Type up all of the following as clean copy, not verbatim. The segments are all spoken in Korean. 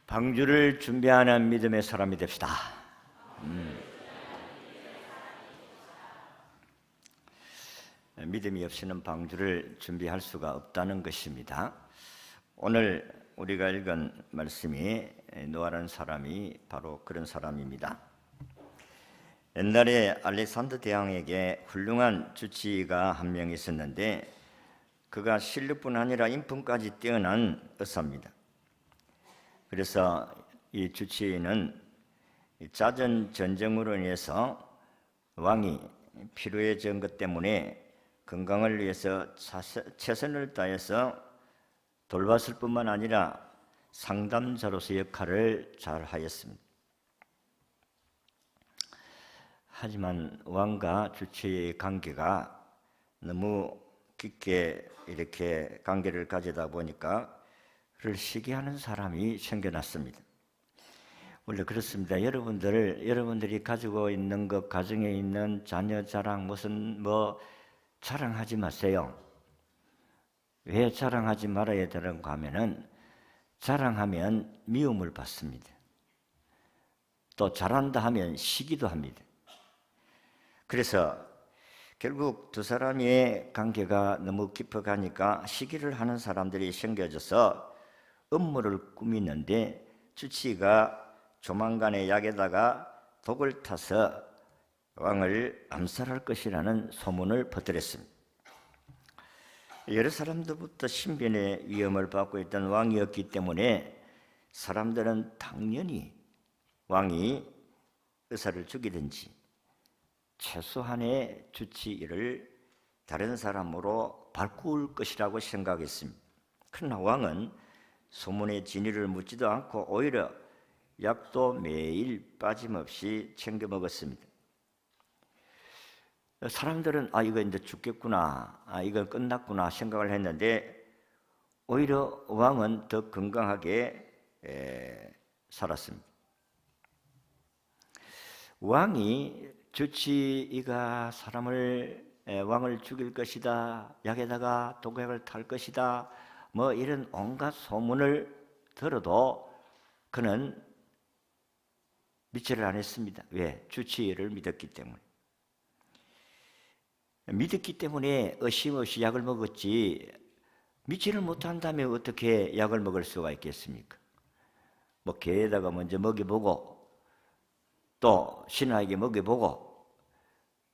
방주를 준비하는 믿음의 사람이 됩시다. 믿음이 없이는 방주를 준비할 수가 없다는 것입니다. 오늘 우리가 읽은 말씀이 노아라는 사람이 바로 그런 사람입니다. 옛날에 알렉산더 대왕에게 훌륭한 주치의가 한 명 있었는데 그가 실력뿐 아니라 인품까지 뛰어난 의사입니다. 그래서 이 주치의는 잦은 전쟁으로 인해서 왕이 피로해진 것 때문에 건강을 위해서 최선을 다해서 돌봤을 뿐만 아니라 상담자로서 역할을 잘 하였습니다. 하지만 왕과 주치의의 관계가 너무 깊게 이렇게 관계를 가지다 보니까 그를 시기하는 사람이 생겨났습니다. 원래 그렇습니다. 여러분들이 가지고 있는 것, 가정에 있는 자녀 자랑, 무슨 자랑하지 마세요. 왜 자랑하지 말아야 되는가 하면은 자랑하면 미움을 받습니다. 또 잘한다 하면 시기도 합니다. 그래서 결국 두 사람의 관계가 너무 깊어가니까 시기를 하는 사람들이 생겨져서 음모를 꾸미는데 주치의가 조만간에 약에다가 독을 타서 왕을 암살할 것이라는 소문을 퍼뜨렸습니다. 여러 사람들부터 신변의 위험을 받고 있던 왕이었기 때문에 사람들은 당연히 왕이 의사를 죽이든지 최소한의 주치의를 다른 사람으로 바꿀 것이라고 생각했습니다. 그러나 왕은 소문의 진위를 묻지도 않고 오히려 약도 매일 빠짐없이 챙겨 먹었습니다. 사람들은 이거 이제 죽겠구나, 이건 끝났구나 생각을 했는데 오히려 왕은 더 건강하게 살았습니다. 왕이 주치의가 왕을 죽일 것이다, 약에다가 독약을 탈 것이다, 이런 온갖 소문을 들어도 그는 믿지를 않았습니다. 왜? 주치의를 믿었기 때문에. 믿었기 때문에 의심 없이 약을 먹었지, 믿지를 못한다면 어떻게 약을 먹을 수가 있겠습니까? 개에다가 먼저 먹여보고 또 신하에게 먹여보고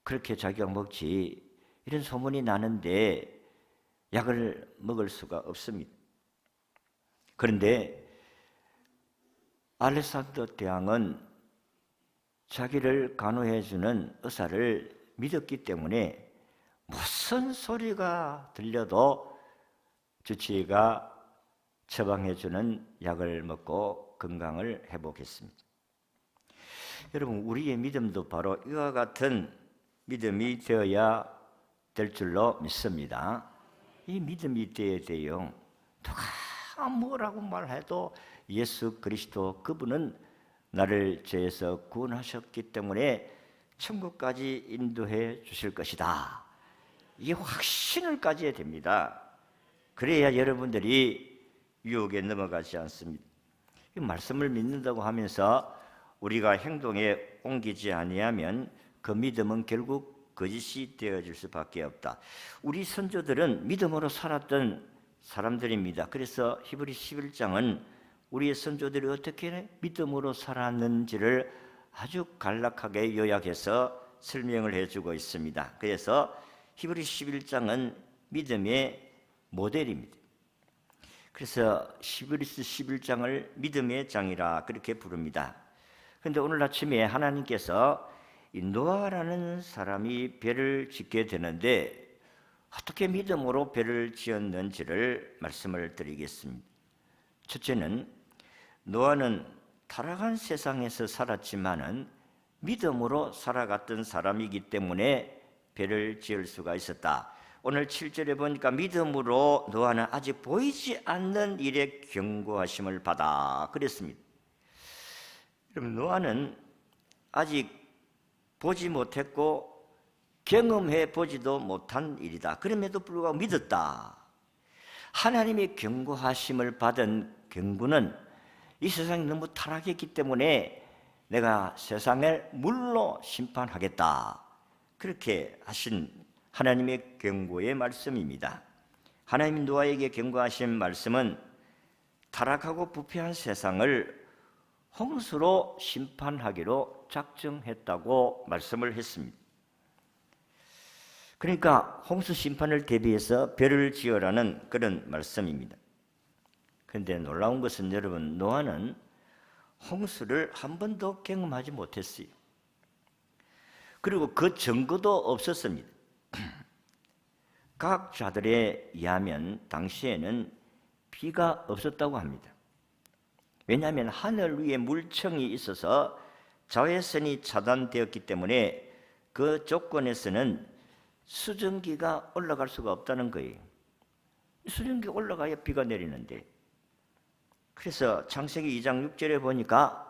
그렇게 자기가 먹지, 이런 소문이 나는데 약을 먹을 수가 없습니다. 그런데 알렉산더 대왕은 자기를 간호해주는 의사를 믿었기 때문에 무슨 소리가 들려도 주치의가 처방해주는 약을 먹고 건강을 회복했습니다. 여러분, 우리의 믿음도 바로 이와 같은 믿음이 되어야 될 줄로 믿습니다. 이 믿음이 되어야 돼요. 누가 뭐라고 말해도 예수 그리스도 그분은 나를 죄에서 구원하셨기 때문에 천국까지 인도해 주실 것이다. 이 확신을 가져야 됩니다. 그래야 여러분들이 유혹에 넘어가지 않습니다. 이 말씀을 믿는다고 하면서 우리가 행동에 옮기지 아니하면 그 믿음은 결국 거짓이 되어질 수밖에 없다. 우리 선조들은 믿음으로 살았던 사람들입니다. 그래서 히브리 11장은 우리의 선조들이 어떻게 믿음으로 살았는지를 아주 간략하게 요약해서 설명을 해주고 있습니다. 그래서 히브리 11장은 믿음의 모델입니다. 그래서 히브리서 11장을 믿음의 장이라 그렇게 부릅니다. 그런데 오늘 아침에 하나님께서 이 노아라는 사람이 배를 짓게 되는데 어떻게 믿음으로 배를 지었는지를 말씀을 드리겠습니다. 첫째는 노아는 타락한 세상에서 살았지만은 믿음으로 살아갔던 사람이기 때문에 배를 지을 수가 있었다. 오늘 7절에 보니까 믿음으로 노아는 아직 보이지 않는 일에 경고하심을 받아 그랬습니다. 그럼 노아는 아직 보지 못했고 경험해 보지도 못한 일이다. 그럼에도 불구하고 믿었다. 하나님의 경고하심을 받은 경고는 이 세상이 너무 타락했기 때문에 내가 세상을 물로 심판하겠다. 그렇게 하신 하나님의 경고의 말씀입니다. 하나님이 노아에게 경고하신 말씀은 타락하고 부패한 세상을 홍수로 심판하기로 작정했다고 말씀을 했습니다. 그러니까 홍수 심판을 대비해서 배를 지으라는 그런 말씀입니다. 그런데 놀라운 것은 여러분, 노아는 홍수를 한 번도 경험하지 못했어요. 그리고 그 증거도 없었습니다. 과학자들에 의하면 당시에는 비가 없었다고 합니다. 왜냐하면 하늘 위에 물청이 있어서 자외선이 차단되었기 때문에 그 조건에서는 수증기가 올라갈 수가 없다는 거예요. 수증기가 올라가야 비가 내리는데, 그래서 창세기 2장 6절에 보니까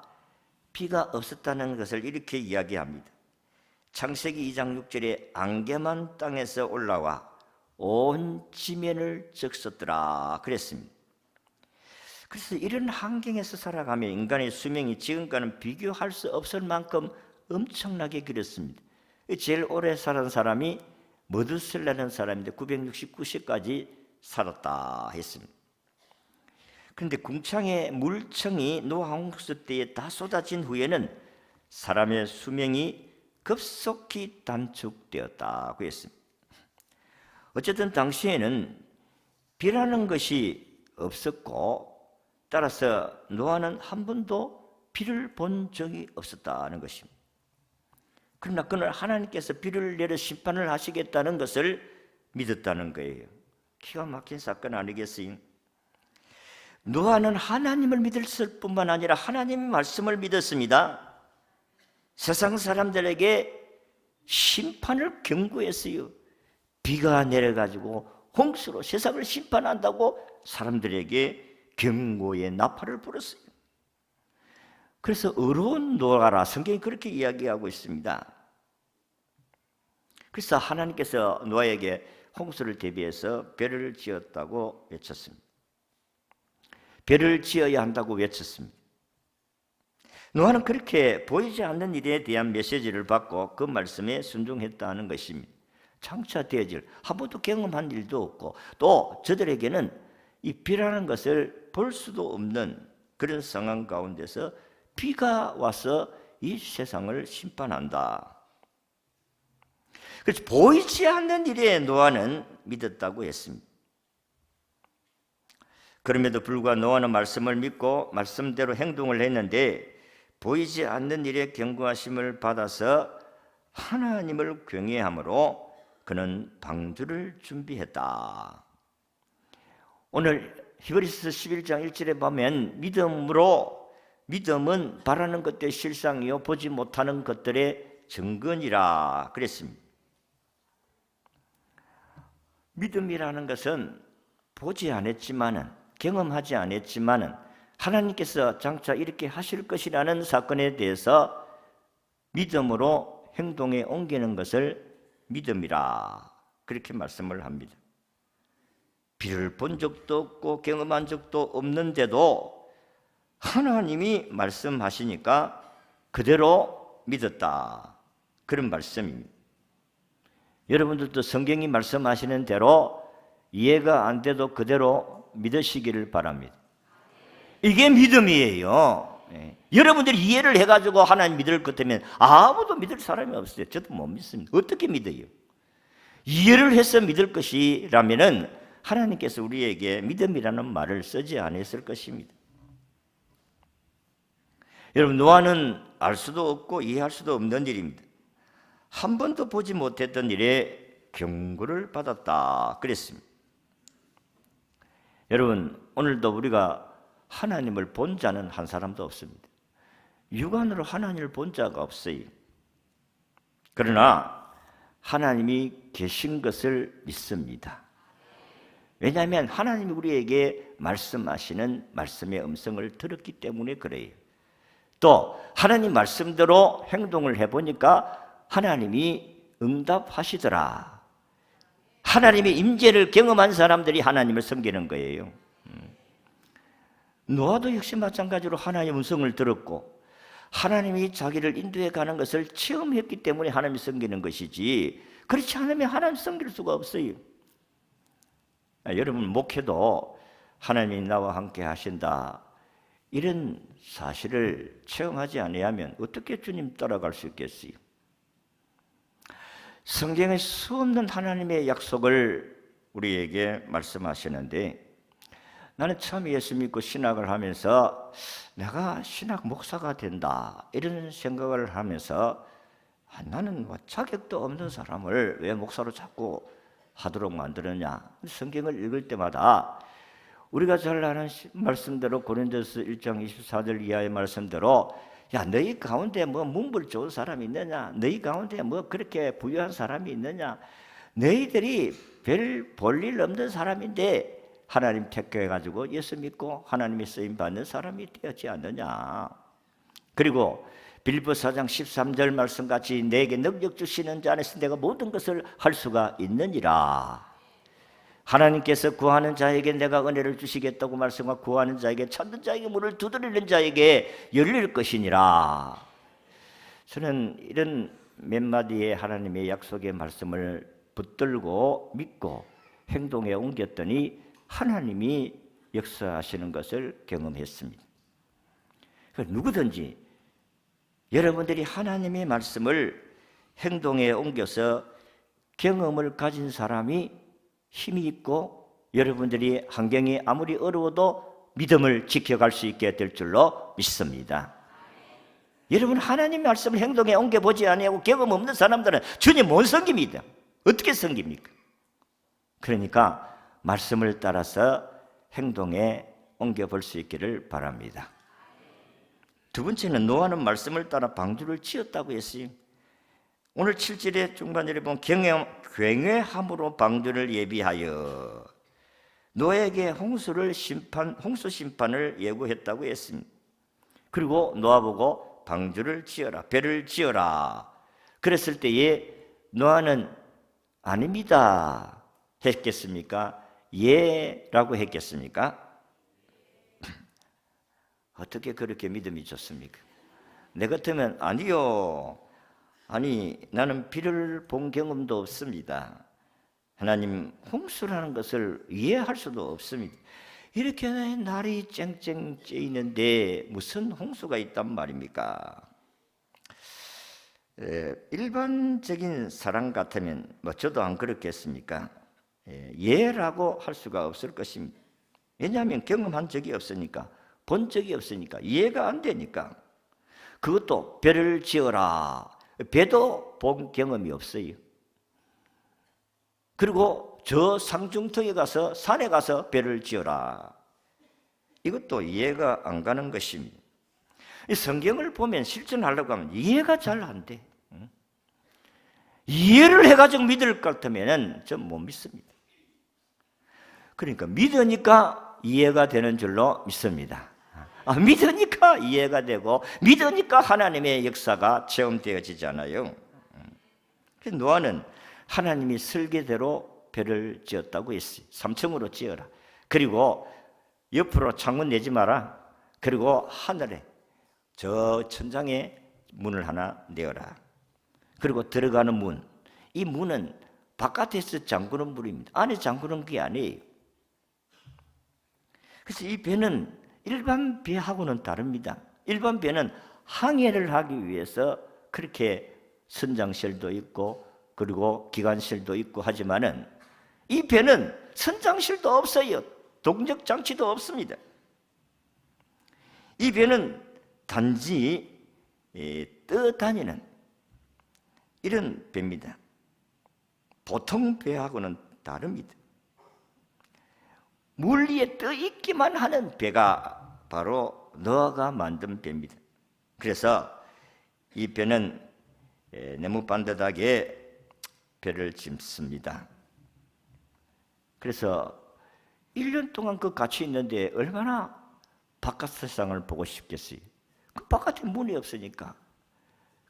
비가 없었다는 것을 이렇게 이야기합니다. 창세기 2장 6절에 안개만 땅에서 올라와 온 지면을 적셨더라 그랬습니다. 그래서 이런 환경에서 살아가면 인간의 수명이 지금과는 비교할 수 없을 만큼 엄청나게 길었습니다. 제일 오래 살은 사람이 머두셀라는 사람인데 969세까지 살았다 했습니다. 그런데 궁창의 물청이 노아 홍수 때에 다 쏟아진 후에는 사람의 수명이 급속히 단축되었다고 했습니다. 어쨌든 당시에는 비라는 것이 없었고, 따라서 노아는 한 번도 비를 본 적이 없었다는 것입니다. 그러나 그날 하나님께서 비를 내려 심판을 하시겠다는 것을 믿었다는 거예요. 기가 막힌 사건 아니겠어요? 노아는 하나님을 믿었을 뿐만 아니라 하나님의 말씀을 믿었습니다. 세상 사람들에게 심판을 경고했어요. 비가 내려가지고 홍수로 세상을 심판한다고 사람들에게 경고의 나팔을 불었어요. 그래서 의로운 노아라, 성경이 그렇게 이야기하고 있습니다. 그래서 하나님께서 노아에게 홍수를 대비해서 배를 지었다고 외쳤습니다. 배를 지어야 한다고 외쳤습니다. 노아는 그렇게 보이지 않는 일에 대한 메시지를 받고 그 말씀에 순종했다는 것입니다. 장차 되어질 한 번도 경험한 일도 없고, 또 저들에게는 이 비라는 것을 볼 수도 없는 그런 상황 가운데서 비가 와서 이 세상을 심판한다. 그래서 보이지 않는 일에 노아는 믿었다고 했습니다. 그럼에도 불구하고 노아는 말씀을 믿고 말씀대로 행동을 했는데, 보이지 않는 일에 경고하심을 받아서 하나님을 경외함으로 그는 방주를 준비했다. 오늘 히브리서 11장 1절에 보면 믿음은 바라는 것들의 실상이요 보지 못하는 것들의 증거니라 그랬습니다. 믿음이라는 것은 보지 않았지만은, 경험하지 않았지만은 하나님께서 장차 이렇게 하실 것이라는 사건에 대해서 믿음으로 행동에 옮기는 것을 믿음이라 그렇게 말씀을 합니다. 비를 본 적도 없고 경험한 적도 없는데도 하나님이 말씀하시니까 그대로 믿었다, 그런 말씀입니다. 여러분들도 성경이 말씀하시는 대로 이해가 안 돼도 그대로 믿으시기를 바랍니다. 이게 믿음이에요. 여러분들이 이해를 해가지고 하나님 믿을 것 같으면 아무도 믿을 사람이 없어요. 저도 못 믿습니다. 어떻게 믿어요? 이해를 해서 믿을 것이라면은 하나님께서 우리에게 믿음이라는 말을 쓰지 않았을 것입니다. 여러분, 노아는 알 수도 없고 이해할 수도 없는 일입니다. 한 번도 보지 못했던 일에 경고를 받았다 그랬습니다. 여러분, 오늘도 우리가 하나님을 본 자는 한 사람도 없습니다. 육안으로 하나님을 본 자가 없어요. 그러나 하나님이 계신 것을 믿습니다. 왜냐하면 하나님이 우리에게 말씀하시는 말씀의 음성을 들었기 때문에 그래요. 또 하나님 말씀대로 행동을 해보니까 하나님이 응답하시더라. 하나님의 임재를 경험한 사람들이 하나님을 섬기는 거예요. 노아도 역시 마찬가지로 하나님의 음성을 들었고 하나님이 자기를 인도해 가는 것을 체험했기 때문에 하나님이 섬기는 것이지, 그렇지 않으면 하나님 섬길 수가 없어요. 여러분, 목회도 하나님이 나와 함께 하신다, 이런 사실을 체험하지 아니하면 어떻게 주님 따라갈 수 있겠어요? 성경에 수없는 하나님의 약속을 우리에게 말씀하시는데, 나는 처음 예수 믿고 신학을 하면서 내가 신학 목사가 된다 이런 생각을 하면서 나는 뭐 자격도 없는 사람을 왜 목사로 자꾸 하도록 만드느냐. 성경을 읽을 때마다 우리가 잘 아는 말씀대로 고린도서 1장 24절 이하의 말씀대로, 야, 너희 가운데 뭐 문벌 좋은 사람이 있느냐? 너희 가운데 뭐 그렇게 부유한 사람이 있느냐? 너희들이 별 볼일 없는 사람인데 하나님 택해가지고 예수 믿고 하나님의 쓰임 받는 사람이 되었지 않느냐. 그리고 빌립보 4장 13절 말씀같이 내게 능력 주시는 자 안에서 내가 모든 것을 할 수가 있느니라. 하나님께서 구하는 자에게 내가 은혜를 주시겠다고 말씀하고 구하는 자에게, 찾는 자에게, 문을 두드리는 자에게 열릴 것이니라. 저는 이런 몇 마디의 하나님의 약속의 말씀을 붙들고 믿고 행동에 옮겼더니 하나님이 역사하시는 것을 경험했습니다. 누구든지 여러분들이 하나님의 말씀을 행동에 옮겨서 경험을 가진 사람이 힘이 있고, 여러분들이 환경이 아무리 어려워도 믿음을 지켜갈 수 있게 될 줄로 믿습니다. 여러분, 하나님 말씀을 행동에 옮겨보지 아니하고 경험 없는 사람들은 주님 못 섬깁니다. 어떻게 섬깁니까? 그러니까 말씀을 따라서 행동에 옮겨볼 수 있기를 바랍니다. 두 번째는 노아는 말씀을 따라 방주를 지었다고 했어요. 오늘 7절의 중반절에 보면 경외함으로 방주를 예비하여 노아에게 홍수 심판을 예고했다고 했습니다. 그리고 노아 보고 방주를 지어라, 배를 지어라 그랬을 때에 노아는 아닙니다 했겠습니까? 예라고 했겠습니까? 어떻게 그렇게 믿음이 좋습니까? 내 같으면 아니요, 아니 나는 비를 본 경험도 없습니다. 하나님 홍수라는 것을 이해할 수도 없습니다. 이렇게 날이 쨍쨍 쬐있는데 무슨 홍수가 있단 말입니까? 일반적인 사람 같으면 뭐 저도 안 그렇겠습니까? 예라고 할 수가 없을 것입니다. 왜냐하면 경험한 적이 없으니까, 본 적이 없으니까, 이해가 안 되니까. 그것도 배를 지어라, 배도 본 경험이 없어요. 그리고 저 상중턱에 가서, 산에 가서 배를 지어라, 이것도 이해가 안 가는 것입니다. 이 성경을 보면 실천하려고 하면 이해가 잘 안 돼. 이해를 해가지고 믿을 것 같으면 전 못 믿습니다. 그러니까 믿으니까 이해가 되는 줄로 믿습니다. 믿으니까 이해가 되고, 믿으니까 하나님의 역사가 체험되어지잖아요. 노아는 하나님이 설계대로 배를 지었다고 했어요. 3층으로 지어라. 그리고 옆으로 창문 내지 마라. 그리고 하늘에 저 천장에 문을 하나 내어라. 그리고 들어가는 문, 이 문은 바깥에서 잠그는 문입니다. 안에 잠그는 게 아니에요. 그래서 이 배는 일반 배하고는 다릅니다. 일반 배는 항해를 하기 위해서 그렇게 선장실도 있고 그리고 기관실도 있고 하지만은 이 배는 선장실도 없어요. 동력 장치도 없습니다. 이 배는 단지 떠다니는 이런 배입니다. 보통 배하고는 다릅니다. 물 위에 떠 있기만 하는 배가 바로 노아가 만든 배입니다. 그래서 이 배는 네모 반듯하게 배를 짓습니다. 그래서 1년 동안 그 같이 있는데 얼마나 바깥 세상을 보고 싶겠어요. 그 바깥에 문이 없으니까.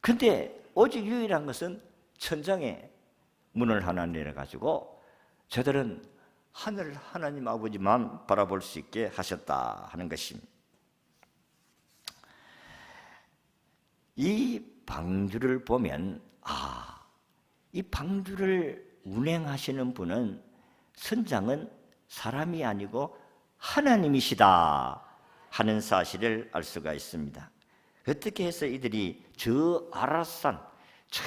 근데 오직 유일한 것은 천장에 문을 하나 내려가지고 저들은 하늘 하나님 아버지만 바라볼 수 있게 하셨다 하는 것입니다. 이 방주를 보면 이 방주를 운행하시는 분은 선장은 사람이 아니고 하나님이시다 하는 사실을 알 수가 있습니다. 어떻게 해서 이들이 저 아라산, 저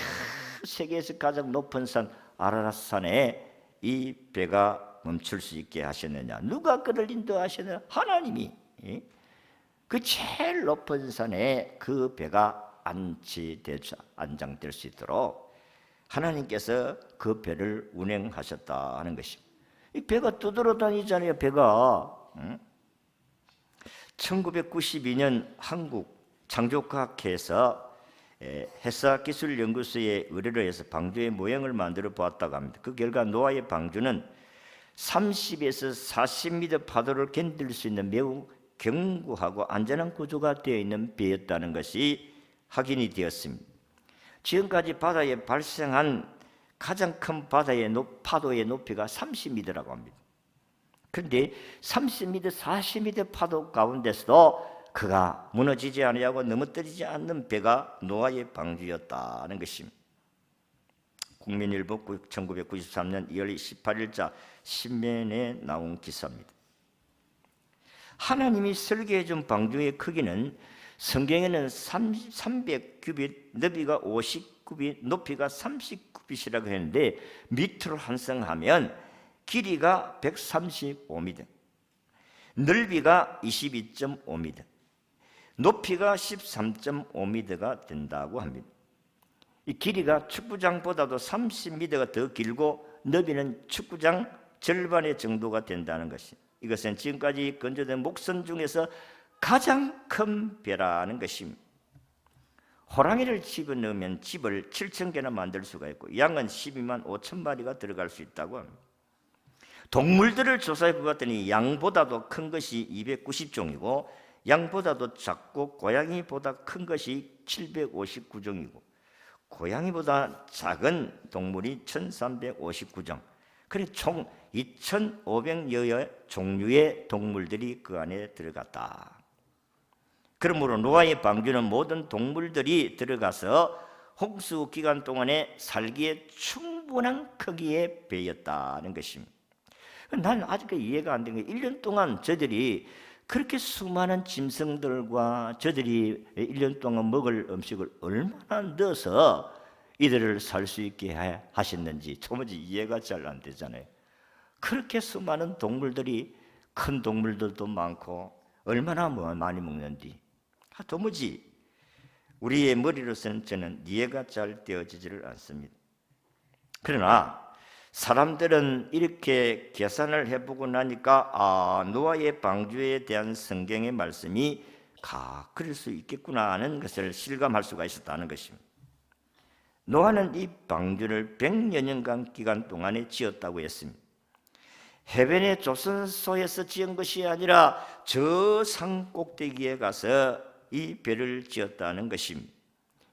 세계에서 가장 높은 산 아라산에 이 배가 멈출 수 있게 하셨느냐? 누가 그를 인도하셨느냐? 하나님이. 그 제일 높은 산에 그 배가 안장될 수 있도록 하나님께서 그 배를 운행하셨다 하는 것입니다. 이 배가 떠돌아다니잖아요. 배가 1992년 한국 창조과학회에서 해사기술연구소의 의뢰를 해서 방주의 모형을 만들어 보았다고 합니다. 그 결과 노아의 방주는 30에서 40m 파도를 견딜 수 있는 매우 견고하고 안전한 구조가 되어 있는 배였다는 것이 확인이 되었습니다. 지금까지 바다에 발생한 가장 큰 바다의 파도의 높이가 30m라고 합니다. 그런데 30m, 40m 파도 가운데서도 그가 무너지지 아니하고 넘어뜨리지 않는 배가 노아의 방주였다는 것입니다. 국민일보 1993년 2월 18일자 신문에 나온 기사입니다. 하나님이 설계해 준 방주의 크기는 성경에는 300규빗, 너비가 50규빗, 높이가 30규빗이라고 했는데 밑으로 환성하면 길이가 135m, 넓이가 22.5m, 높이가 13.5m가 된다고 합니다. 이 길이가 축구장보다도 30m가 더 길고 너비는 축구장 절반의 정도가 된다는 것입니다. 이것은 지금까지 건조된 목선 중에서 가장 큰 배라는 것입니다. 호랑이를 집어넣으면 집을 7,000개나 만들 수가 있고 양은 12만 5천 마리가 들어갈 수 있다고 합니다. 동물들을 조사해 보았더니 양보다도 큰 것이 290종이고 양보다도 작고 고양이보다 큰 것이 759종이고 고양이보다 작은 동물이 1359종, 그래 총 2500여여 종류의 동물들이 그 안에 들어갔다. 그러므로 노아의 방주는 모든 동물들이 들어가서 홍수 기간 동안에 살기에 충분한 크기의 배였다는 것입니다. 난 아직까지 이해가 안 되는 게 1년 동안 저들이 그렇게 수많은 짐승들과 저들이 1년 동안 먹을 음식을 얼마나 넣어서 이들을 살 수 있게 하셨는지 도무지 이해가 잘 안 되잖아요. 그렇게 수많은 동물들이, 큰 동물들도 많고 얼마나 많이 먹는지 도무지 우리의 머리로서는 저는 이해가 잘 되어지지를 않습니다. 그러나 사람들은 이렇게 계산을 해보고 나니까 노아의 방주에 대한 성경의 말씀이 그럴 수 있겠구나 하는 것을 실감할 수가 있었다는 것입니다. 노아는 이 방주를 100여 년간 기간 동안에 지었다고 했습니다. 해변의 조선소에서 지은 것이 아니라 저 산 꼭대기에 가서 이 배를 지었다는 것입니다.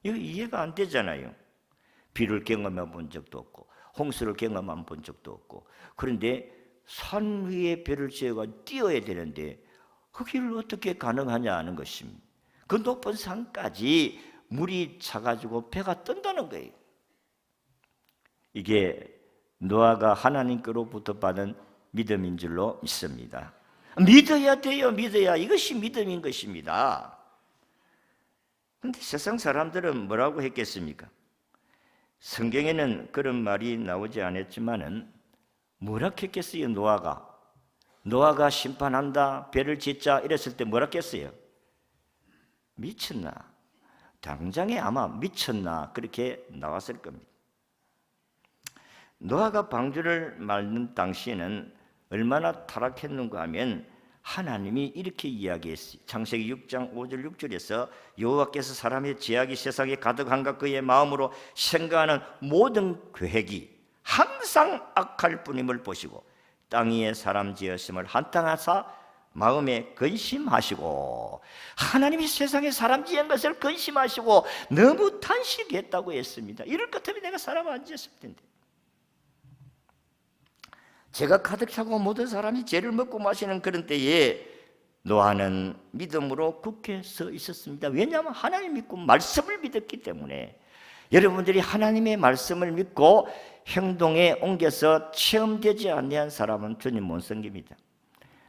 이거 이해가 안 되잖아요. 비를 경험해 본 적도 없고 홍수를 경험해 본 적도 없고, 그런데 산 위에 배를 지어가 띄어야 되는데 그 길을 어떻게 가능하냐 하는 것입니다. 그 높은 산까지 물이 차가지고 배가 뜬다는 거예요. 이게 노아가 하나님께로부터 받은 믿음인 줄로 믿습니다. 믿어야 돼요. 믿어야. 이것이 믿음인 것입니다. 그런데 세상 사람들은 뭐라고 했겠습니까? 성경에는 그런 말이 나오지 않았지만은 뭐라 했겠어요? 노아가 심판한다, 배를 짓자 이랬을 때 뭐라 했겠어요? 미쳤나? 당장에 아마 미쳤나 그렇게 나왔을 겁니다. 노아가 방주를 만든 당시에는 얼마나 타락했는가 하면 하나님이 이렇게 이야기했어요. 창세기 6장 5절 6절에서 여호와께서 사람의 죄악이 세상에 가득한가 그의 마음으로 생각하는 모든 계획이 항상 악할 뿐임을 보시고 땅 위에 사람 지으심을 한탄하사 마음에 근심하시고, 하나님이 세상에 사람 지은 것을 근심하시고 너무 탄식했다고 했습니다. 이럴 것 같으면 내가 사람 안 지었을 텐데. 죄가 가득 차고 모든 사람이 죄를 먹고 마시는 그런 때에 노아는 믿음으로 굳게 서 있었습니다. 왜냐하면 하나님 믿고 말씀을 믿었기 때문에. 여러분들이 하나님의 말씀을 믿고 행동에 옮겨서 체험되지 않는 사람은 주님 못 섬깁니다.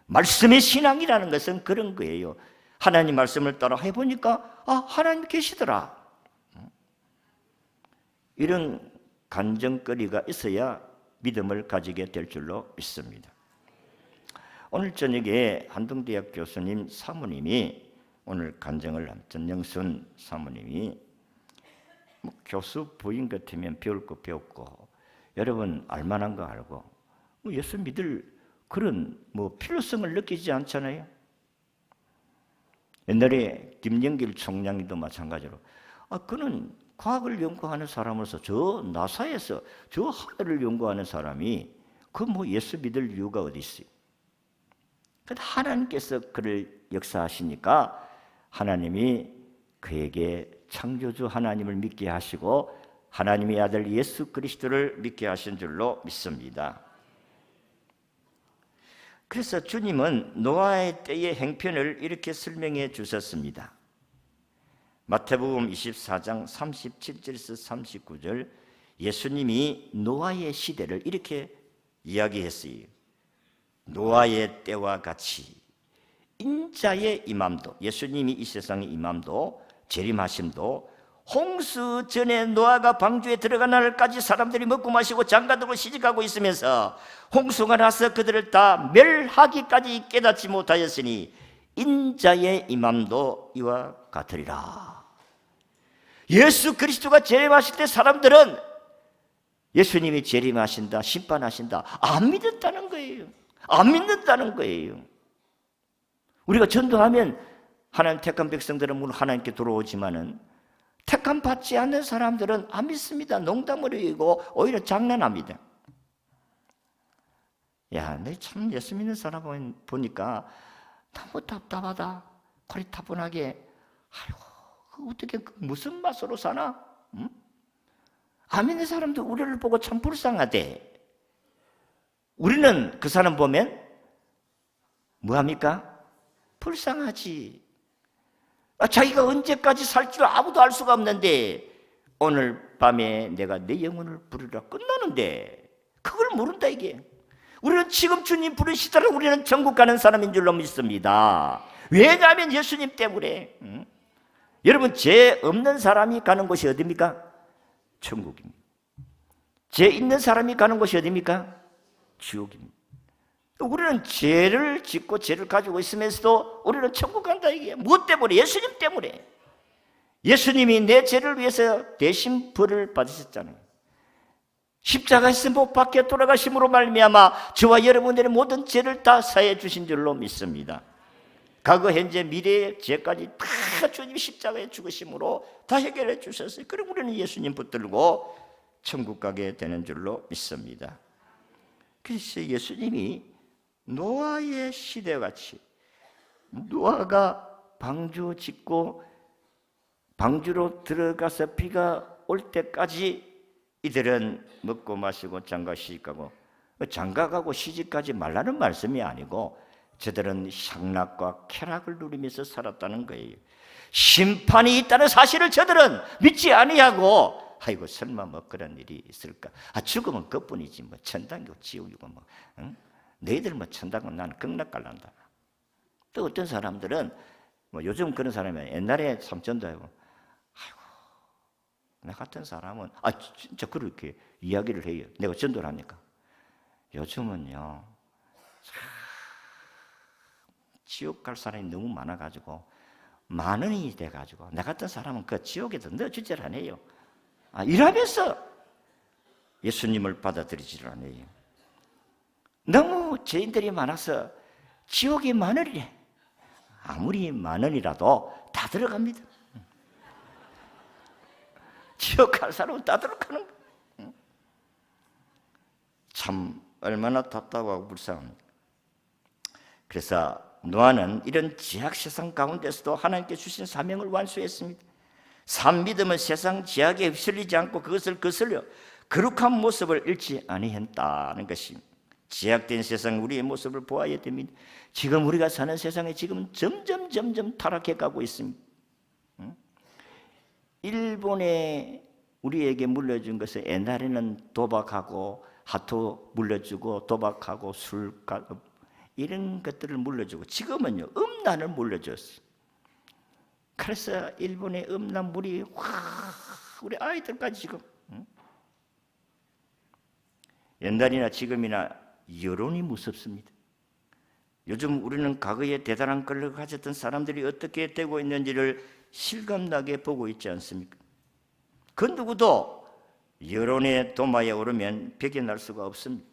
말씀의 신앙이라는 것은 그런 거예요. 하나님 말씀을 따라 해보니까 하나님 계시더라. 이런 간증거리가 있어야 믿음을 가지게 될 줄로 믿습니다. 오늘 저녁에 한동대학 교수님 사모님이 오늘 간증을 한 전영순 사모님이 교수 부인 같으면 배울 거 배웠고 여러분 알만한 거 알고 예수 믿을 그런 필요성을 느끼지 않잖아요. 옛날에 김영길 총장님도 마찬가지로 그는 과학을 연구하는 사람으로서 저 나사에서 저 하늘을 연구하는 사람이 예수 믿을 이유가 어디 있어요? 하나님께서 그를 역사하시니까 하나님이 그에게 창조주 하나님을 믿게 하시고 하나님의 아들 예수 그리스도를 믿게 하신 줄로 믿습니다. 그래서 주님은 노아의 때의 행편을 이렇게 설명해 주셨습니다. 마태복음 24장 37절에서 39절 예수님이 노아의 시대를 이렇게 이야기했어요. 노아의 때와 같이 인자의 임함도, 예수님이 이 세상의 임함도 재림하심도 홍수 전에 노아가 방주에 들어간 날까지 사람들이 먹고 마시고 장가들고 시집가고 있으면서 홍수가 나서 그들을 다 멸하기까지 깨닫지 못하였으니 인자의 임함도 이와 같으리라. 예수 그리스도가 재림하실 때 사람들은 예수님이 재림하신다, 심판하신다 안 믿었다는 거예요. 안 믿는다는 거예요. 우리가 전도하면 하나님 택한 백성들은 물론 하나님께 들어오지만은 택함 받지 않는 사람들은 안 믿습니다. 농담으로 이고 오히려 장난합니다. 야, 너 참 예수 믿는 사람 보니까 너무 답답하다. 거리 타분하게. 아이고, 어떻게 무슨 맛으로 사나? 응? 안 믿는 사람도 우리를 보고 참 불쌍하대. 우리는 그 사람 보면 뭐합니까? 불쌍하지. 자기가 언제까지 살 줄 아무도 알 수가 없는데 오늘 밤에 내가 내 영혼을 부르라 끝나는데 그걸 모른다 이게. 우리는 지금 주님 부르시더라 우리는 천국 가는 사람인 줄로 믿습니다. 왜냐하면 예수님 때문에. 여러분 죄 없는 사람이 가는 곳이 어디입니까? 천국입니다. 죄 있는 사람이 가는 곳이 어디입니까? 지옥입니다. 우리는 죄를 짓고 죄를 가지고 있으면서도 우리는 천국 간다 이게. 무엇 때문에? 예수님 때문에. 예수님이 내 죄를 위해서 대신 벌을 받으셨잖아요. 십자가에서 못 박혀 돌아가심으로 말미암아 저와 여러분들의 모든 죄를 다 사해 주신 줄로 믿습니다. 과거, 현재, 미래의 죄까지 다 주님 십자가에 죽으심으로 다 해결해 주셨어요. 그럼 우리는 예수님 붙들고 천국 가게 되는 줄로 믿습니다. 그래서 예수님이 노아의 시대같이 노아가 방주 짓고 방주로 들어가서 비가 올 때까지 이들은 먹고 마시고 장가 시집가고, 장가가고 시집가지 말라는 말씀이 아니고 저들은 향락과 쾌락을 누리면서 살았다는 거예요. 심판이 있다는 사실을 저들은 믿지 아니하고 아이고 설마 그런 일이 있을까? 죽으면 그뿐이지 천당이고 지옥이고 응? 너희들 천당은 나는 극락갈란다. 또 어떤 사람들은 요즘 그런 사람이 옛날에 삼전도 하고 아이고 나 같은 사람은 진짜 그렇게 이야기를 해요. 내가 전도를 하니까 요즘은요 지옥 갈 사람이 너무 많아가지고 만원이 돼가지고 나 같은 사람은 그 지옥에도 넣어주질 않아요. 이러면서 예수님을 받아들이지를 않아요. 너무 죄인들이 많아서 지옥이 만원이래. 아무리 만원이라도 다 들어갑니다. 지옥 갈 사람은 다 들어가는 거예요. 참 얼마나 답답하고 불쌍합니다. 그래서 노아는 이런 지악 세상 가운데서도 하나님께 주신 사명을 완수했습니다. 산 믿음은 세상 지악에 휩쓸리지 않고 그것을 거슬려 거룩한 모습을 잃지 아니했다는 것입니다. 제약된 세상 우리의 모습을 보아야 됩니다. 지금 우리가 사는 세상에 지금 점점 타락해 가고 있습니다. 일본에 우리에게 물려준 것은 옛날에는 도박하고 하토 물려주고 도박하고 술값 이런 것들을 물려주고 지금은요 음란을 물려줬어요. 그래서 일본의 음란물이 우리 아이들까지 지금 옛날이나 지금이나 여론이 무섭습니다. 요즘 우리는 과거에 대단한 권력을 가졌던 사람들이 어떻게 되고 있는지를 실감나게 보고 있지 않습니까? 그 누구도 여론의 도마에 오르면 배겨날 수가 없습니다.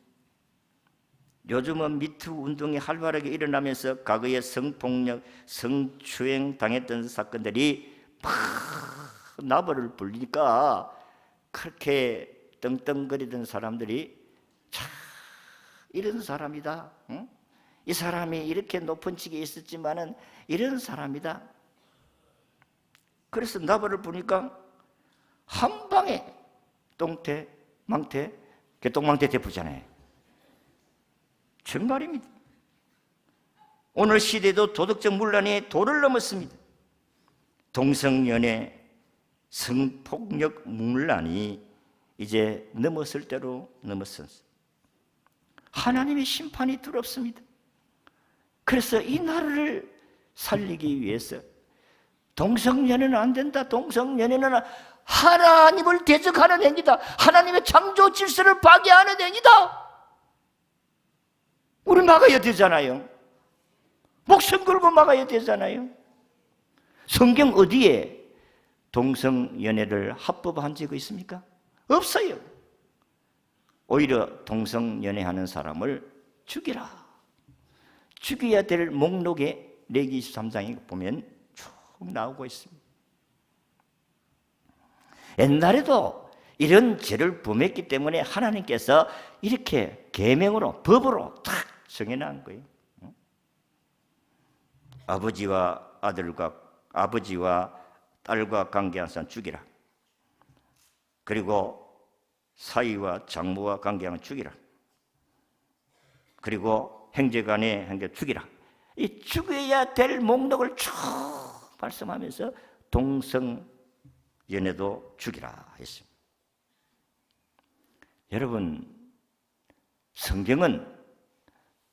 요즘은 미투 운동이 활발하게 일어나면서 과거에 성폭력, 성추행 당했던 사건들이 막 나발을 불리니까 그렇게 떵떵거리던 사람들이 참 이런 사람이다. 응? 이 사람이 이렇게 높은 직에 있었지만은 이런 사람이다. 그래서 나발을 부니까 한 방에 똥태, 망태, 개똥망태 대프잖아요. 정말입니다. 오늘 시대도 도덕적 문란이 도를 넘었습니다. 동성연애, 성폭력 문란이 이제 넘었을 대로 넘었습니다. 하나님의 심판이 두렵습니다. 그래서 이 나라를 살리기 위해서 동성연애는 안 된다. 동성연애는 하나님을 대적하는 행위다. 하나님의 창조 질서를 파괴하는 행위다. 우리 막아야 되잖아요. 목숨 걸고 막아야 되잖아요. 성경 어디에 동성연애를 합법한 적이 있습니까? 없어요. 오히려 동성연애하는 사람을 죽이라. 죽여야 될 목록에 레기 23장에 보면 쭉 나오고 있습니다. 옛날에도 이런 죄를 범했기 때문에 하나님께서 이렇게 계명으로 법으로 탁 정해놓은 거예요. 아버지와 딸과 관계한 사람 죽이라. 그리고 사위와 장모와 관계한 죽이라. 그리고 형제간에 관계 죽이라. 이 죽여야 될 목록을 쭉 말씀하면서 동성연애도 죽이라 했습니다. 여러분, 성경은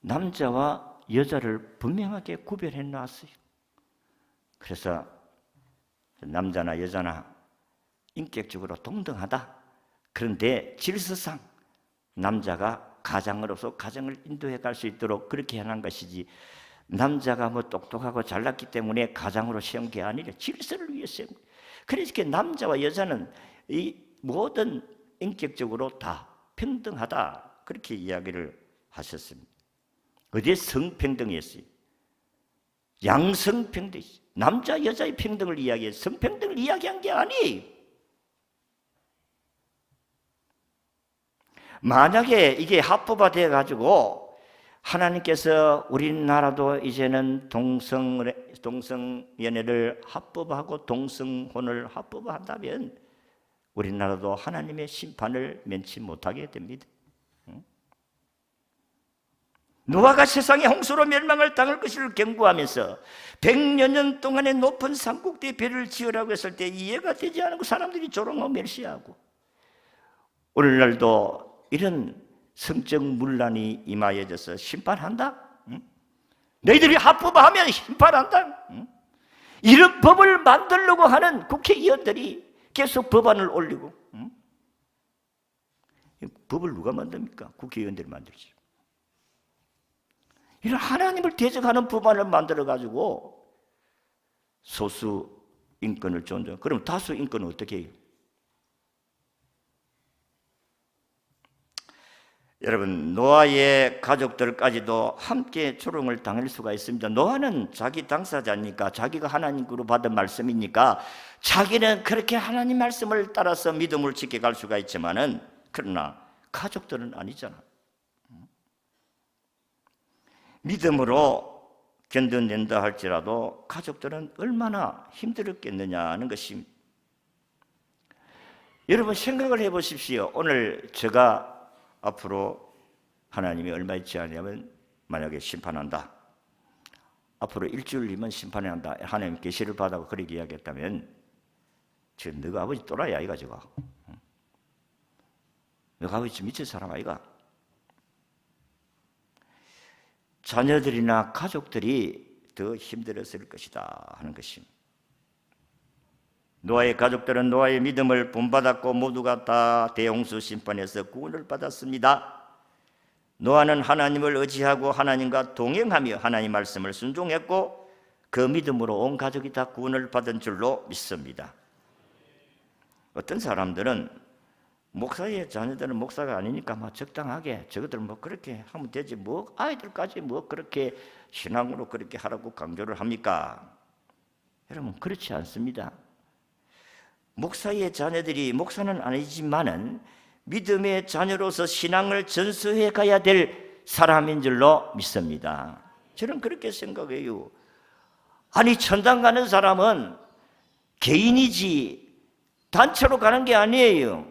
남자와 여자를 분명하게 구별해 놨어요. 그래서 남자나 여자나 인격적으로 동등하다. 그런데 질서상 남자가 가장으로서 가정을 인도해 갈 수 있도록 그렇게 해놓은 것이지, 남자가 뭐 똑똑하고 잘났기 때문에 가장으로 세운 게 아니라 질서를 위해 세운 거예요. 그러니까 남자와 여자는 이 모든 인격적으로 다 평등하다. 그렇게 이야기를 하셨습니다. 어디에 성평등이 있어요? 양성평등이 있어요. 남자 여자의 평등을 이야기해요. 성평등을 이야기한 게 아니에요. 만약에 이게 합법화되어 가지고 하나님께서 우리나라도 이제는 동성연애를 합법화하고 동성혼을 합법화한다면 우리나라도 하나님의 심판을 면치 못하게 됩니다. 노아가 세상의 홍수로 멸망을 당할 것을 경고하면서 100여 년 동안의 높은 산꼭대에 배를 지으라고 했을 때 이해가 되지 않고 사람들이 조롱하고 멸시하고, 오늘날도 이런 성적 문란이 임하여져서 심판한다? 너희들이 합법화하면 심판한다? 이런 법을 만들려고 하는 국회의원들이 계속 법안을 올리고, 법을 누가 만듭니까? 국회의원들이 만들지. 이런 하나님을 대적하는 법안을 만들어가지고 소수 인권을 존중. 그럼 다수 인권은 어떻게 해요? 여러분, 노아의 가족들까지도 함께 조롱을 당할 수가 있습니다. 노아는 자기 당사자니까, 자기가 하나님으로 받은 말씀이니까 자기는 그렇게 하나님 말씀을 따라서 믿음을 지켜갈 수가 있지만은, 그러나 가족들은 아니잖아. 믿음으로 견뎌낸다 할지라도 가족들은 얼마나 힘들었겠느냐 하는 것입니다. 여러분 생각을 해보십시오. 오늘 제가 앞으로 하나님이 얼마 있지 않으면 만약에 심판한다, 앞으로 일주일이면 심판해야 한다, 하나님 계시를 받아고 그렇게 이야기했다면 지금 너가 아버지 또라이 아이가 저거. 너가 아버지 미친 사람 아이가. 자녀들이나 가족들이 더 힘들었을 것이다 하는 것입니다. 노아의 가족들은 노아의 믿음을 본받았고 모두가 다 대홍수 심판에서 구원을 받았습니다. 노아는 하나님을 의지하고 하나님과 동행하며 하나님 말씀을 순종했고 그 믿음으로 온 가족이 다 구원을 받은 줄로 믿습니다. 어떤 사람들은 목사의 자녀들은 목사가 아니니까 뭐 적당하게 저것들 뭐 그렇게 하면 되지 뭐 아이들까지 뭐 그렇게 신앙으로 그렇게 하라고 강조를 합니까? 여러분 그렇지 않습니다. 목사의 자녀들이 목사는 아니지만은 믿음의 자녀로서 신앙을 전수해 가야 될 사람인 줄로 믿습니다. 저는 그렇게 생각해요. 아니 천당 가는 사람은 개인이지 단체로 가는 게 아니에요.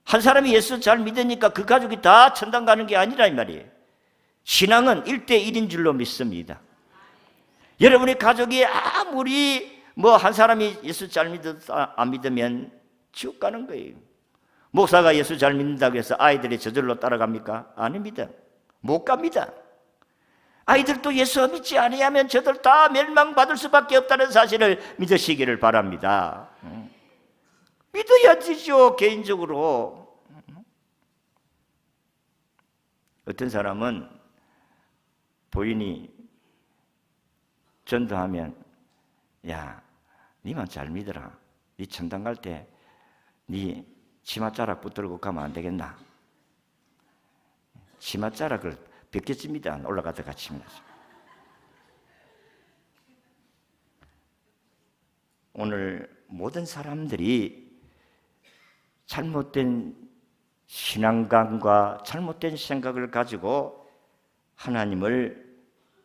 한 사람이 예수 잘 믿으니까 그 가족이 다 천당 가는 게 아니라 이 말이에요. 신앙은 1대1인 줄로 믿습니다. 여러분의 가족이 아무리 뭐 한 사람이 예수 잘 믿었다 안 믿으면 지옥 가는 거예요. 목사가 예수 잘 믿는다고 해서 아이들이 저절로 따라갑니까? 아닙니다. 못 갑니다. 아이들도 예수 믿지 아니하면 저들 다 멸망받을 수밖에 없다는 사실을 믿으시기를 바랍니다. 믿어야 되죠, 개인적으로. 어떤 사람은 부인이 전도하면 야, 니만 잘 믿어라. 니 천당 갈 때 니 치맛자락 붙들고 가면 안 되겠나? 치맛자락을 벗겨집니다. 올라가다가 칩니다. 오늘 모든 사람들이 잘못된 신앙관과 잘못된 생각을 가지고 하나님을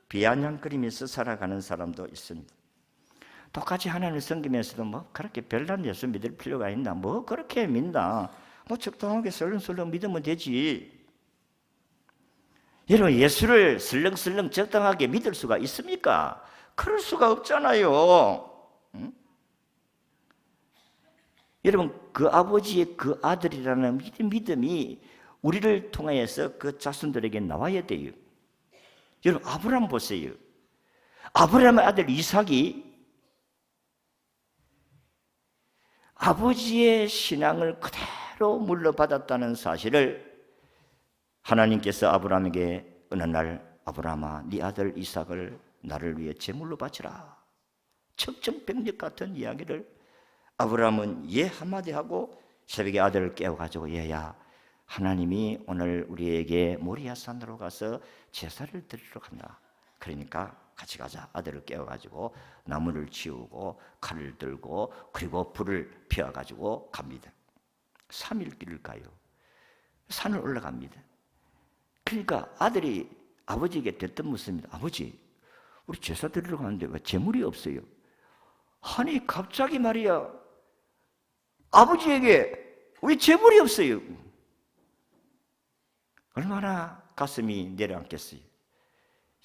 비아냥거리면서 살아가는 사람도 있습니다. 똑같이 하나님을 섬기면서도 뭐 그렇게 별난 예수 믿을 필요가 있나? 뭐 그렇게 믿나? 뭐 적당하게 설렁설렁 믿으면 되지. 여러분 예수를 설렁설렁 적당하게 믿을 수가 있습니까? 그럴 수가 없잖아요. 응? 여러분 그 아버지의 그 아들이라는 믿음이 우리를 통하여서 그 자손들에게 나와야 돼요. 여러분 아브라함 보세요. 아브라함의 아들 이삭이 아버지의 신앙을 그대로 물려받았다는 사실을 하나님께서 아브라함에게 어느 날 아브라함아 네 아들 이삭을 나를 위해 제물로 바치라. 청천벽력 같은 이야기를 아브라함은 예 한마디 하고 새벽에 아들을 깨워가지고 얘야 하나님이 오늘 우리에게 모리아산으로 가서 제사를 드리러 간다. 그러니까 같이 가자. 아들을 깨워가지고 나무를 치우고 칼을 들고 그리고 불을 피워가지고 갑니다. 3일 길을 가요. 산을 올라갑니다. 그러니까 아들이 아버지에게 대뜸 묻습니다. 아버지 우리 제사 드리러 가는데 왜 제물이 없어요? 아니 갑자기 말이야 아버지에게 왜 제물이 없어요? 얼마나 가슴이 내려앉겠어요.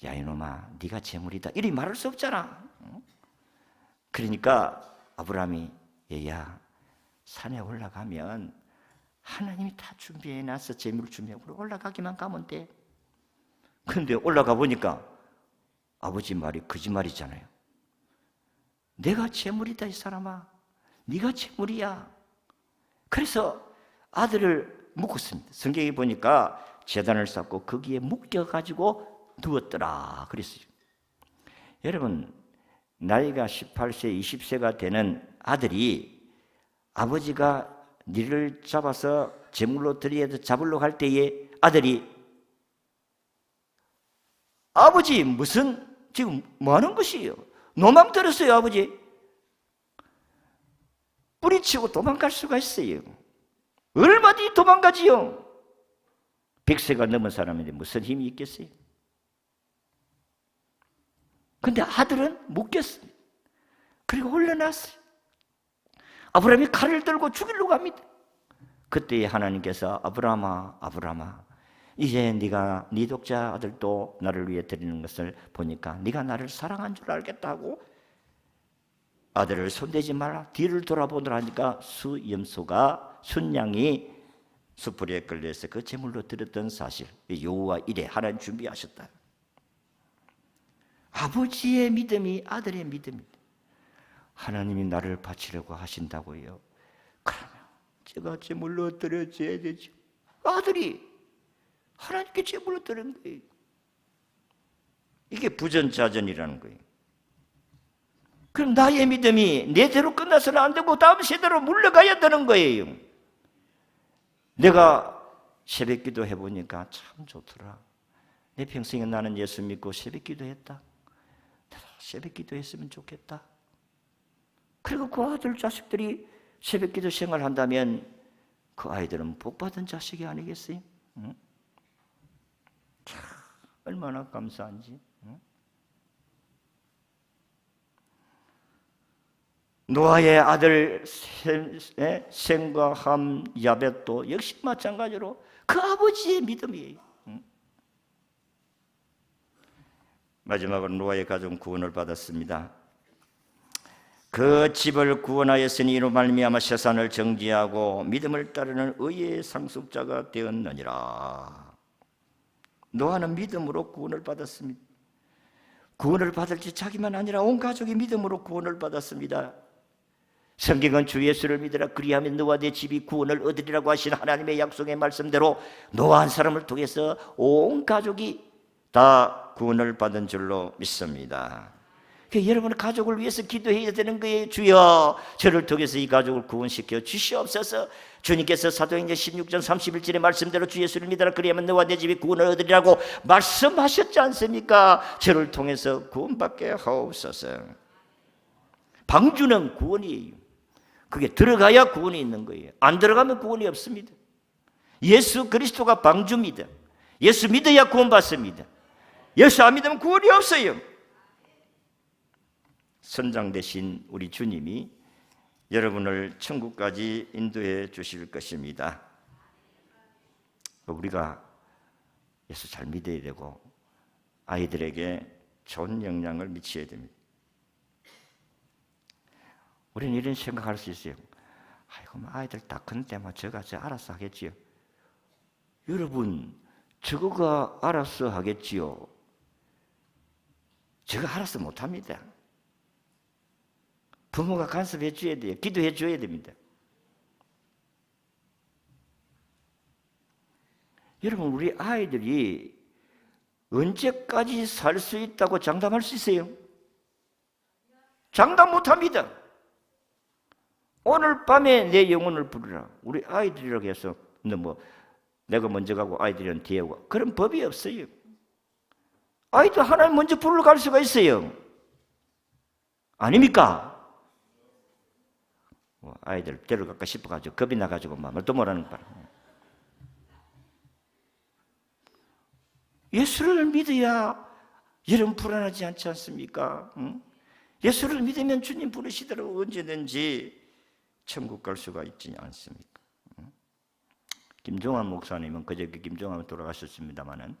야 이놈아 네가 제물이다 이리 말할 수 없잖아. 그러니까 아브라함이 얘야 산에 올라가면 하나님이 다 준비해놔서 제물을 준비하고 올라가기만 가면 돼. 그런데 올라가 보니까 아버지 말이 거짓말이잖아요. 내가 제물이다 이 사람아. 네가 제물이야. 그래서 아들을 묶었습니다. 성경에 보니까 제단을 쌓고 거기에 묶여가지고 누웠더라 그랬어요. 여러분 나이가 18세, 20세가 되는 아들이 아버지가 니를 잡아서 제물로 드려야 잡으러 갈 때에 아들이 아버지 무슨 지금 뭐 하는 것이에요? 노망 들었어요 아버지. 뿌리치고 도망갈 수가 있어요. 얼마든지 도망가지요. 100세가 넘은 사람인데 무슨 힘이 있겠어요? 근데 아들은 묶였습니다. 그리고 올려놨어요. 아브라함이 칼을 들고 죽이려고 합니다. 그때 하나님께서 아브라함아 아브라함아 이제 네가 네 독자 아들도 나를 위해 드리는 것을 보니까 네가 나를 사랑한 줄 알겠다고 아들을 손대지 말라 뒤를 돌아보더라 하니까 수염소가 순양이 수풀에 걸려서 그 제물로 드렸던 사실, 여호와 이래 하나님 준비하셨다. 아버지의 믿음이 아들의 믿음이다. 하나님이 나를 바치려고 하신다고요. 그러면 제가 제물로 드려줘야 되죠. 아들이 하나님께 제물로 드린 거예요. 이게 부전자전이라는 거예요. 그럼 나의 믿음이 내대로 끝나서는 안 되고 다음 세대로 물러가야 되는 거예요. 내가 새벽 기도 해보니까 참 좋더라. 내 평생에 나는 예수 믿고 새벽 기도했다. 새벽 기도했으면 좋겠다. 그리고 그 아들 자식들이 새벽 기도 생활한다면 그 아이들은 복받은 자식이 아니겠어요? 응? 참 얼마나 감사한지. 응? 노아의 아들 셈과 함, 야벳도 역시 마찬가지로 그 아버지의 믿음이에요. 마지막으로 노아의 가족은 구원을 받았습니다. 그 집을 구원하였으니 이로 말미암아 세상을 정지하고 믿음을 따르는 의의 상속자가 되었느니라. 노아는 믿음으로 구원을 받았습니다. 구원을 받을 지 자기만 아니라 온 가족이 믿음으로 구원을 받았습니다. 성경은 주 예수를 믿으라 그리하면 너와 내 집이 구원을 얻으리라고 하신 하나님의 약속의 말씀대로 노아 한 사람을 통해서 온 가족이 다 구원을 받은 줄로 믿습니다. 여러분 가족을 위해서 기도해야 되는 거예요. 주여 저를 통해서 이 가족을 구원시켜 주시옵소서. 주님께서 사도행전 16장 31절의 말씀대로 주 예수를 믿으라 그리하면 너와 내 집이 구원을 얻으리라고 말씀하셨지 않습니까? 저를 통해서 구원받게 하옵소서. 방주는 구원이에요. 그게 들어가야 구원이 있는 거예요. 안 들어가면 구원이 없습니다. 예수 그리스도가 방주입니다. 예수 믿어야 구원받습니다. 예수 안 믿으면 구원이 없어요. 선장 대신 우리 주님이 여러분을 천국까지 인도해 주실 것입니다. 우리가 예수 잘 믿어야 되고 아이들에게 좋은 영향을 미쳐야 됩니다. 우리는 이런 생각할 수 있어요. 아이고 아이들 다 큰 때만 저가 알아서 하겠지요. 여러분 저거가 알아서 하겠지요. 저가 알아서 못합니다. 부모가 간섭해 줘야 돼요. 기도해 줘야 됩니다. 여러분 우리 아이들이 언제까지 살 수 있다고 장담할 수 있어요? 장담 못합니다. 오늘 밤에 내 영혼을 부르라. 우리 아이들이라고 해서 내가 먼저 가고 아이들은 뒤에 오고 그런 법이 없어요. 아이도 하나님 먼저 부르러 갈 수가 있어요. 아닙니까? 아이들 데려갈까 싶어가지고 겁이 나가지고 말도 못하는 거야. 예수를 믿어야 여러분 불안하지 않지 않습니까? 응? 예수를 믿으면 주님 부르시더라도 언제든지 천국 갈 수가 있지 않습니까? 응? 김종환 목사님은 그저께 김종환은 돌아가셨습니다마는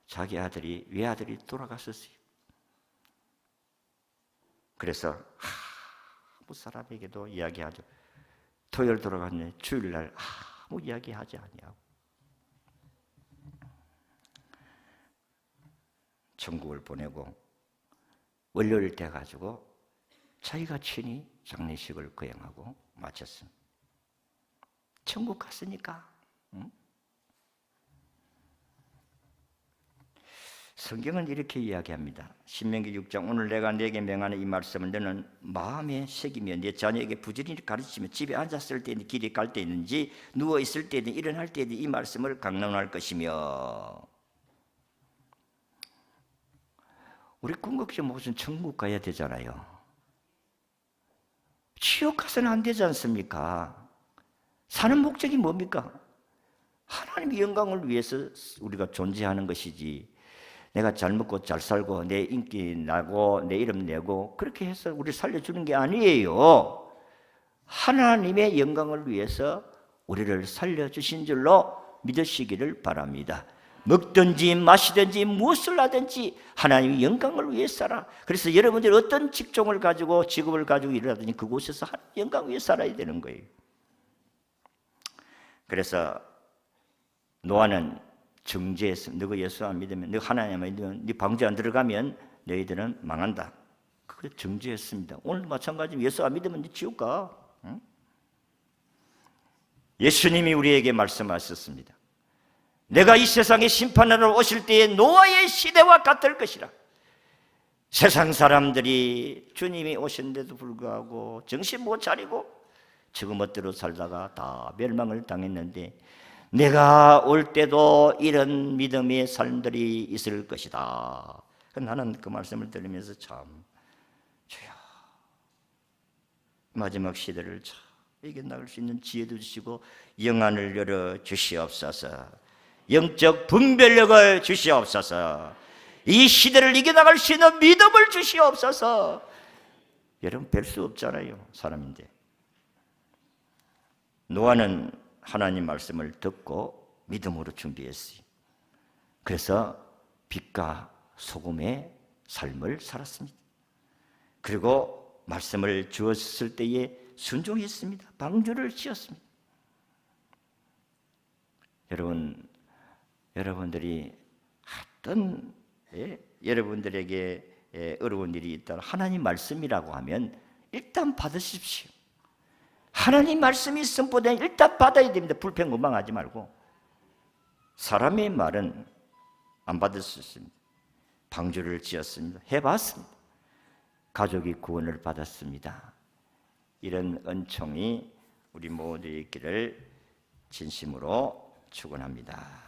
자기 아들이 외아들이 돌아갔었어요. 그래서 아무 사람에게도 이야기하죠. 토요일 돌아갔네. 주일날 아무 이야기하지 아니하고 천국을 보내고 월요일 돼 가지고 자기가 친히 장례식을 거행하고 마쳤습니다. 천국 갔으니까. 응? 성경은 이렇게 이야기합니다. 신명기 6장 오늘 내가 네게 명하는 이 말씀을 너는 마음에 새기며 네 자녀에게 부지런히 가르치며 집에 앉았을 때는 길에 갈 때 있는지 누워 있을 때는 일어날 때는 이 말씀을 강론할 것이며. 우리 궁극적 목적은 천국 가야 되잖아요. 지옥 가서는 안 되지 않습니까? 사는 목적이 뭡니까? 하나님의 영광을 위해서 우리가 존재하는 것이지 내가 잘 먹고 잘 살고 내 인기 나고 내 이름 내고 그렇게 해서 우리 살려주는 게 아니에요. 하나님의 영광을 위해서 우리를 살려주신 줄로 믿으시기를 바랍니다. 먹든지 마시든지 무엇을 하든지 하나님의 영광을 위해 살아. 그래서 여러분들이 어떤 직종을 가지고 직업을 가지고 일하든지 그곳에서 하나님의 영광을 위해 살아야 되는 거예요. 그래서 노아는 정죄했습니다. 너가 예수 안 믿으면, 너가 하나님 안 믿으면, 네 방주 안 들어가면 너희들은 망한다. 그걸 정죄했습니다. 오늘 마찬가지로 예수 안 믿으면 네 지옥 가. 응? 예수님이 우리에게 말씀하셨습니다. 내가 이 세상에 심판하러 오실 때에 노아의 시대와 같을 것이라. 세상 사람들이 주님이 오신데도 불구하고 정신 못 차리고 지금멋대로 살다가 다 멸망을 당했는데 내가 올 때도 이런 믿음의 삶들이 있을 것이다. 나는 그 말씀을 들으면서 참 주여 마지막 시대를 참 이겨나갈 수 있는 지혜도 주시고 영안을 열어 주시옵소서. 영적 분별력을 주시옵소서. 이 시대를 이겨나갈 수 있는 믿음을 주시옵소서. 여러분 뵐 수 없잖아요. 사람인데. 노아는 하나님 말씀을 듣고 믿음으로 준비했어요. 그래서 빛과 소금의 삶을 살았습니다. 그리고 말씀을 주었을 때에 순종했습니다. 방주를 지었습니다. 여러분들이 어떤 여러분들에게 어려운 일이 있다면 하나님 말씀이라고 하면 일단 받으십시오. 하나님 말씀이 있으면 일단 받아야 됩니다. 불평건방하지 말고. 사람의 말은 안 받을 수 있습니다. 방주를 지었습니다. 해봤습니다. 가족이 구원을 받았습니다. 이런 은총이 우리 모두의 있기를 진심으로 축원합니다.